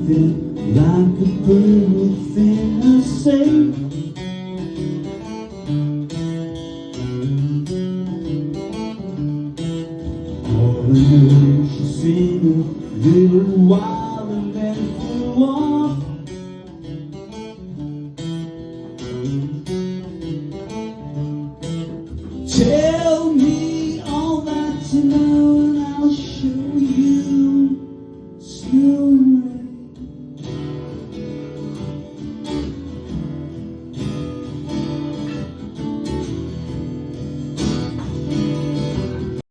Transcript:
something like a bird within a sail. All I know, she sing a little while and then flew on.